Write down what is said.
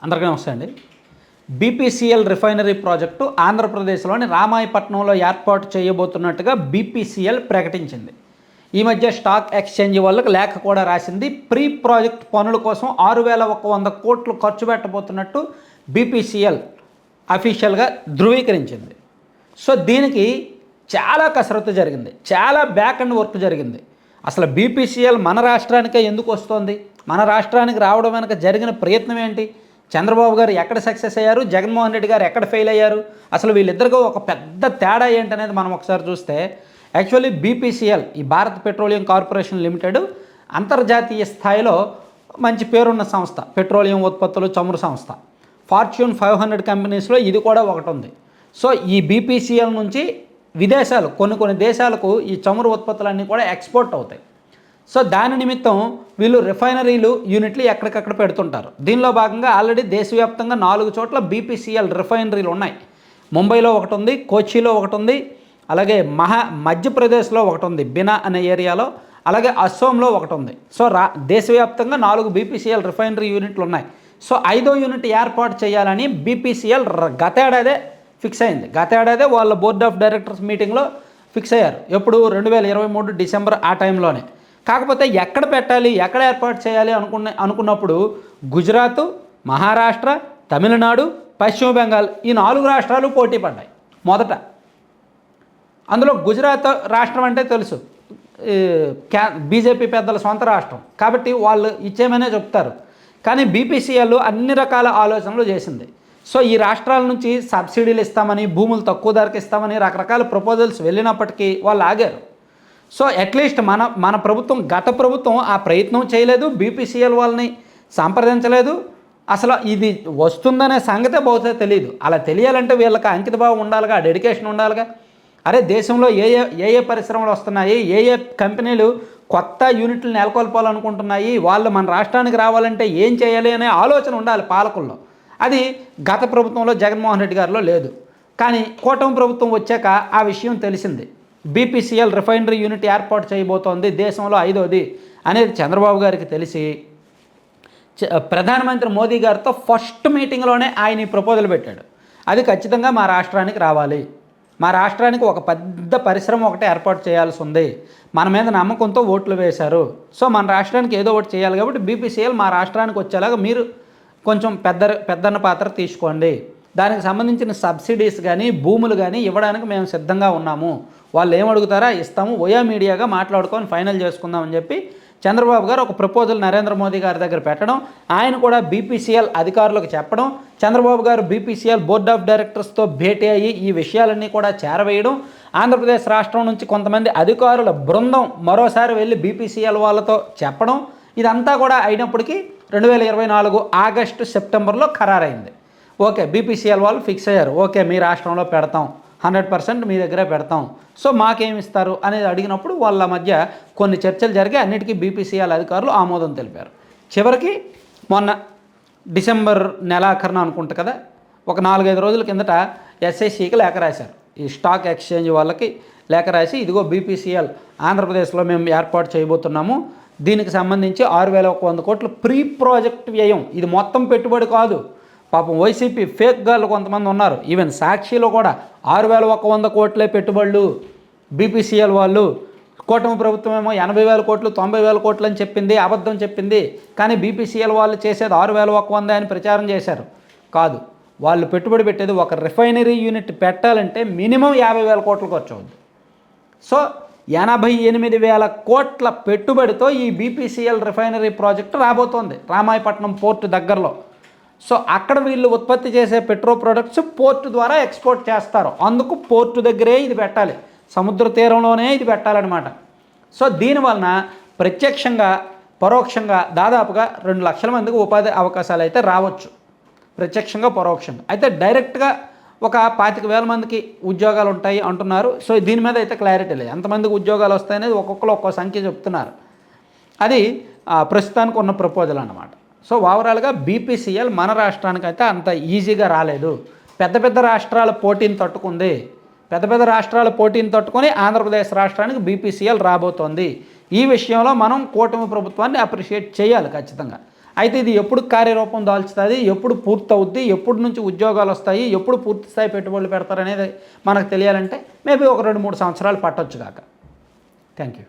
అందరికీ నమస్తే అండి. బీపీసీఎల్ రిఫైనరీ ప్రాజెక్టు ఆంధ్రప్రదేశ్లోని రామాయపట్నంలో ఏర్పాటు చేయబోతున్నట్టుగా బీపీసీఎల్ ప్రకటించింది. ఈ మధ్య స్టాక్ ఎక్స్చేంజ్ వాళ్ళకి లేఖ కూడా రాసింది. ప్రీ ప్రాజెక్ట్ పనుల కోసం 6,100 కోట్లు ఖర్చు పెట్టబోతున్నట్టు బీపీసీఎల్ అఫీషియల్గా ధృవీకరించింది. సో దీనికి చాలా కసరత్తు జరిగింది, చాలా బ్యాక్ అండ్ వర్క్ జరిగింది. అసలు బీపీసీఎల్ మన రాష్ట్రానికే ఎందుకు వస్తోంది, మన రాష్ట్రానికి రావడం వెనక జరిగిన ప్రయత్నం ఏంటి, చంద్రబాబు గారు ఎక్కడ సక్సెస్ అయ్యారు, జగన్మోహన్ రెడ్డి గారు ఎక్కడ ఫెయిల్ అయ్యారు, అసలు వీళ్ళిద్దరికీ ఒక పెద్ద తేడా ఏంటనేది మనం ఒకసారి చూస్తే, యాక్చువల్లీ బీపీసీఎల్ ఈ భారత్ పెట్రోలియం కార్పొరేషన్ లిమిటెడ్ అంతర్జాతీయ స్థాయిలో మంచి పేరున్న సంస్థ, పెట్రోలియం ఉత్పత్తులు చమురు సంస్థ. ఫార్చ్యూన్ 500 కంపెనీస్లో ఇది కూడా ఒకటి ఉంది. సో ఈ బీపీసీఎల్ నుంచి విదేశాలు కొన్ని దేశాలకు ఈ చమురు ఉత్పత్తులన్నీ కూడా ఎక్స్పోర్ట్ అవుతాయి. సో దాని నిమిత్తం వీళ్ళు రిఫైనరీలు యూనిట్లు ఎక్కడికక్కడ పెడుతుంటారు. దీనిలో భాగంగా ఆల్రెడీ దేశవ్యాప్తంగా 4 చోట్ల బీపీసీఎల్ రిఫైనరీలు ఉన్నాయి. ముంబైలో ఒకటి ఉంది, కోచిలో ఒకటి ఉంది, అలాగే మధ్యప్రదేశ్లో ఒకటి ఉంది, బినా అనే ఏరియాలో, అలాగే అస్సోంలో ఒకటి ఉంది. సో దేశవ్యాప్తంగా 4 బీపీసీఎల్ రిఫైనరీ యూనిట్లు ఉన్నాయి. సో 5వ యూనిట్ ఏర్పాటు చేయాలని బీపీసీఎల్ గతేడాదే ఫిక్స్ అయింది. గతేడాదే వాళ్ళ బోర్డ్ ఆఫ్ డైరెక్టర్స్ మీటింగ్లో ఫిక్స్ అయ్యారు. ఎప్పుడు 2023 డిసెంబర్ ఆ టైంలోనే. కాకపోతే ఎక్కడ పెట్టాలి, ఎక్కడ ఏర్పాటు చేయాలి అనుకున్నప్పుడు గుజరాత్, మహారాష్ట్ర, తమిళనాడు, పశ్చిమ బెంగాల్ ఈ 4 రాష్ట్రాలు పోటీ పడ్డాయి మొదట. అందులో గుజరాత్ రాష్ట్రం అంటే తెలుసు, బీజేపీ పెద్దల సొంత రాష్ట్రం కాబట్టి వాళ్ళు ఇచ్చేమనే చెప్తారు. కానీ బీపీసీఎల్ అన్ని రకాల ఆలోచనలు చేసింది. సో ఈ రాష్ట్రాల నుంచి సబ్సిడీలు ఇస్తామని, భూములు తక్కువ ధరకు ఇస్తామని రకరకాల ప్రపోజల్స్ వెళ్ళినప్పటికీ వాళ్ళు ఆగారు. సో అట్లీస్ట్ మన ప్రభుత్వం, గత ప్రభుత్వం ఆ ప్రయత్నం చేయలేదు, బీపీసీఎల్ వాళ్ళని సంప్రదించలేదు. అసలు ఇది వస్తుందనే సంగతే బహుశా తెలియదు. అలా తెలియాలంటే వీళ్ళకి అంకితభావం ఉండాలిగా, డెడికేషన్ ఉండాలిగా. అరే దేశంలో ఏ పరిశ్రమలు వస్తున్నాయి, ఏ కంపెనీలు కొత్త యూనిట్లు నెలకొల్పాలనుకుంటున్నాయి, వాళ్ళు మన రాష్ట్రానికి రావాలంటే ఏం చేయాలి అనే ఆలోచన ఉండాలి పాలకుల్లో. అది గత ప్రభుత్వంలో జగన్మోహన్ రెడ్డి గారిలో లేదు. కానీ కూటమి ప్రభుత్వం వచ్చాక ఆ విషయం తెలిసింది. బీపీసీఎల్ రిఫైనరీ యూనిట్ ఏర్పాటు చేయబోతోంది, దేశంలో 5వది అనేది చంద్రబాబు గారికి తెలిసి ప్రధానమంత్రి మోదీ గారితో ఫస్ట్ మీటింగ్లోనే ఆయన ఈ ప్రపోజల్ పెట్టాడు. అది ఖచ్చితంగా మా రాష్ట్రానికి రావాలి, మా రాష్ట్రానికి ఒక పెద్ద పరిశ్రమ ఒకటి ఏర్పాటు చేయాల్సి ఉంది, మన మీద నమ్మకంతో ఓట్లు వేశారు, సో మన రాష్ట్రానికి ఏదో ఒకటి చేయాలి కాబట్టి బీపీసీఎల్ మా రాష్ట్రానికి వచ్చేలాగా మీరు కొంచెం పెద్దన్న పాత్ర తీసుకోండి, దానికి సంబంధించిన సబ్సిడీస్ కానీ భూములు కానీ ఇవ్వడానికి మేము సిద్ధంగా ఉన్నాము, వాళ్ళు ఏమడుగుతారా ఇస్తాము, ఓయా మీడియాగా మాట్లాడుకొని ఫైనల్ చేసుకుందామని చెప్పి చంద్రబాబు గారు ఒక ప్రపోజల్ నరేంద్ర మోదీ గారి దగ్గర పెట్టడం, ఆయన కూడా బీపీసీఎల్ అధికారులకు చెప్పడం, చంద్రబాబు గారు బీపీసీఎల్ బోర్డ్ ఆఫ్ డైరెక్టర్స్తో భేటీ అయ్యి ఈ విషయాలన్నీ కూడా చేరవేయడం, ఆంధ్రప్రదేశ్ రాష్ట్రం నుంచి కొంతమంది అధికారుల బృందం మరోసారి వెళ్ళి బీపీసీఎల్ వాళ్ళతో చెప్పడం, ఇదంతా కూడా అయినప్పటికీ 2024 ఆగస్టు సెప్టెంబర్లో ఖరారైంది. ఓకే బీపీసీఎల్ వాళ్ళు ఫిక్స్ అయ్యారు, ఓకే మీ రాష్ట్రంలో పెడతాం, 100% మీ దగ్గరే పెడతాం, సో మాకేమి ఇస్తారు అనేది అడిగినప్పుడు వాళ్ళ మధ్య కొన్ని చర్చలు జరిగి అన్నిటికీ బీపీసీఎల్ అధికారులు ఆమోదం తెలిపారు. చివరికి మొన్న డిసెంబర్ నెలాఖరున అనుకుంటా కదా, ఒక 4-5 రోజుల కిందట ఎస్ఐసికి లేఖ రాశారు. ఈ స్టాక్ ఎక్స్చేంజ్ వాళ్ళకి లేఖ రాసి ఇదిగో బీపీసీఎల్ ఆంధ్రప్రదేశ్లో మేము ఏర్పాటు చేయబోతున్నాము, దీనికి సంబంధించి 6,100 కోట్ల ప్రీ ప్రాజెక్ట్ వ్యయం, ఇది మొత్తం పెట్టుబడి కాదు. పాపం వైసీపీ ఫేక్ గాళ్ళు కొంతమంది ఉన్నారు, ఈవెన్ సాక్షిలో కూడా 6,100 కోట్లే పెట్టుబడులు బీపీసీఎల్ వాళ్ళు, కూటమి ప్రభుత్వం ఏమో 80,000 కోట్లు 90,000 కోట్లు అని చెప్పింది, అబద్ధం చెప్పింది. కానీ బీపీసీఎల్ వాళ్ళు చేసేది 6,100 అని ప్రచారం చేశారు. కాదు, వాళ్ళు పెట్టుబడి పెట్టేది ఒక రిఫైనరీ యూనిట్ పెట్టాలంటే మినిమం 50,000 కోట్లు ఖర్చు అవుద్ది. సో 88,000 కోట్ల పెట్టుబడితో ఈ బీపీసీఎల్ రిఫైనరీ ప్రాజెక్టు రాబోతోంది రామాయపట్నం పోర్టు దగ్గరలో. సో అక్కడ వీళ్ళు ఉత్పత్తి చేసే పెట్రో ప్రొడక్ట్స్ పోర్టు ద్వారా ఎక్స్పోర్ట్ చేస్తారు, అందుకు పోర్టు దగ్గరే ఇది పెట్టాలి, సముద్ర తీరంలోనే ఇది పెట్టాలన్నమాట. సో దీనివలన ప్రత్యక్షంగా పరోక్షంగా దాదాపుగా 2 లక్షల మందికి ఉపాధి అవకాశాలు అయితే రావచ్చు, ప్రత్యక్షంగా పరోక్షంగా. అయితే డైరెక్ట్గా ఒక 25,000 మందికి ఉద్యోగాలు ఉంటాయి అంటున్నారు. సో దీని మీద అయితే క్లారిటీ లేదు, ఎంతమందికి ఉద్యోగాలు వస్తాయనేది ఒక్కొక్కరు ఒక్కో సంఖ్య చెప్తున్నారు. అది ప్రస్తుతానికి ఉన్న ప్రపోజల్ అన్నమాట. సో ఓవరాల్గా బీపీసీఎల్ మన రాష్ట్రానికి అయితే అంత ఈజీగా రాలేదు, పెద్ద రాష్ట్రాల పోటీని తట్టుకుంది, పెద్ద రాష్ట్రాల పోటీని తట్టుకొని ఆంధ్రప్రదేశ్ రాష్ట్రానికి బీపీసీఎల్ రాబోతోంది. ఈ విషయంలో మనం కూటమి ప్రభుత్వాన్ని అప్రిషియేట్ చేయాలి ఖచ్చితంగా. అయితే ఇది ఎప్పుడు కార్యరూపం దాల్చుతుంది, ఎప్పుడు పూర్తవుద్ది, ఎప్పుడు నుంచి ఉద్యోగాలు వస్తాయి, ఎప్పుడు పూర్తి స్థాయి పెట్టుబడులు పెడతారనేది మనకు తెలియాలంటే మేబీ ఒక 2-3 సంవత్సరాలు పట్టొచ్చు కాక. Thank you.